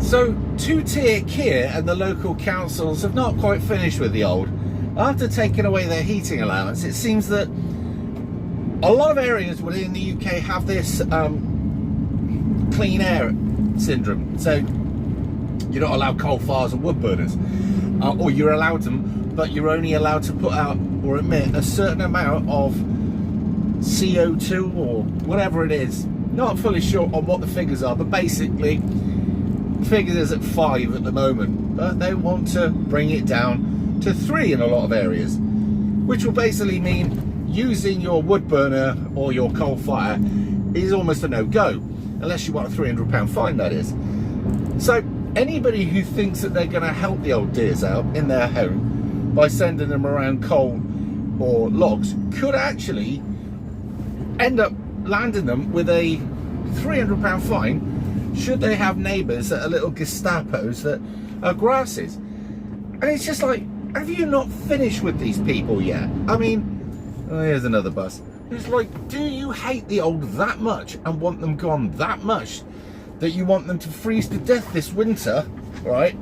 So two-tier Keir and the local councils have not quite finished with the old. After taking away their heating allowance, it seems that a lot of areas within the UK have this clean air syndrome. So you're not allowed coal fires and wood burners, or you're allowed them, but you're only allowed to put out or emit a certain amount of CO2 or whatever it is. Not fully sure on what the figures are, but basically figures is at 5 at the moment, but they want to bring it down to 3 in a lot of areas, which will basically mean using your wood burner or your coal fire is almost a no-go, unless you want a £300 fine, that is. So anybody who thinks that they're going to help the old dears out in their home by sending them around coal or logs could actually end up landing them with a £300 fine should they have neighbours that are little Gestapos that are grasses. And it's just like, have you not finished with these people yet? I mean, oh, here's another bus. It's like, do you hate the old that much and want them gone that much that you want them to freeze to death this winter, right?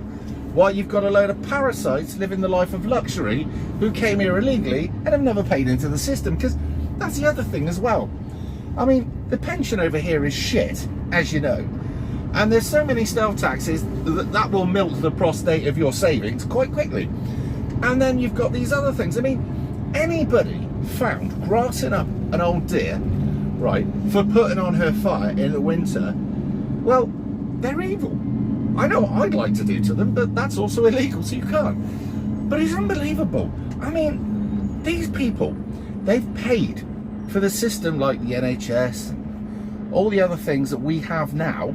While you've got a load of parasites living the life of luxury who came here illegally and have never paid into the system, because that's the other thing as well. I mean, the pension over here is shit, as you know. And there's so many stealth taxes that will milk the prostate of your savings quite quickly. And then you've got these other things. I mean, anybody found grassing up an old deer, right, for putting on her fire in the winter, well, they're evil. I know what I'd like to do to them, but that's also illegal, so you can't. But it's unbelievable. I mean, these people, they've paid for the system like the NHS and all the other things that we have now,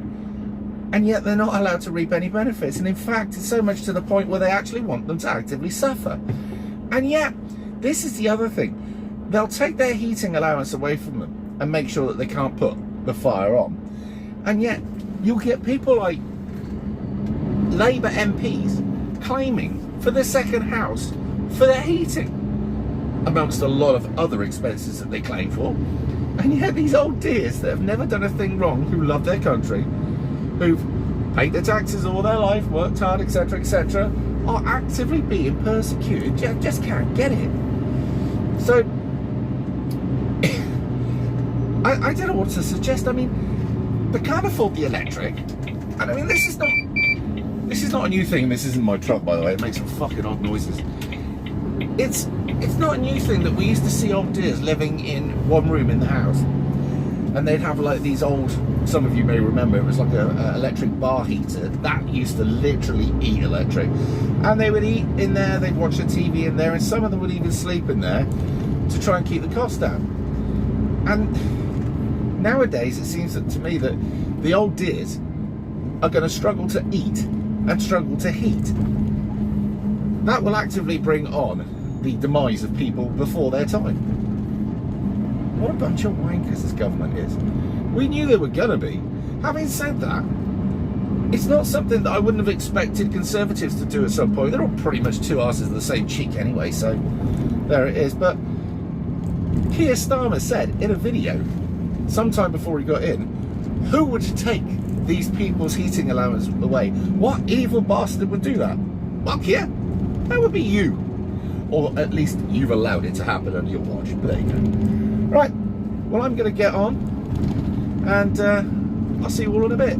and yet they're not allowed to reap any benefits. And in fact, it's so much to the point where they actually want them to actively suffer. And yet, this is the other thing. They'll take their heating allowance away from them and make sure that they can't put the fire on. And yet, you'll get people like Labour MPs claiming for the second house for their heating, amongst a lot of other expenses that they claim for. And yet these old dears that have never done a thing wrong, who love their country, who've paid their taxes all their life, worked hard, etc., etc., are actively being persecuted. Just can't get it. So I don't know what to suggest. I mean, they can't afford the electric, and I mean, this is not a new thing. This isn't my truck, by the way. It makes some fucking odd noises. It's not a new thing that we used to see old dears living in one room in the house, and they'd have like these old, some of you may remember, it was like a electric bar heater that used to literally eat electric, and they would eat in there, they'd watch the TV in there, and some of them would even sleep in there to try and keep the cost down. And nowadays it seems that to me that the old dears are going to struggle to eat and struggle to heat. That will actively bring on the demise of people before their time. What a bunch of wankers this government is. We knew they were gonna be. Having said that, it's not something that I wouldn't have expected Conservatives to do at some point. They're all pretty much two asses of the same cheek anyway, so there it is. But Keir Starmer said in a video sometime before he got in, who would take these people's heating allowance away? What evil bastard would do that? Well, Keir, that would be you. Or at least you've allowed it to happen under your watch. But there you go. Right, well, I'm going to get on, and I'll see you all in a bit.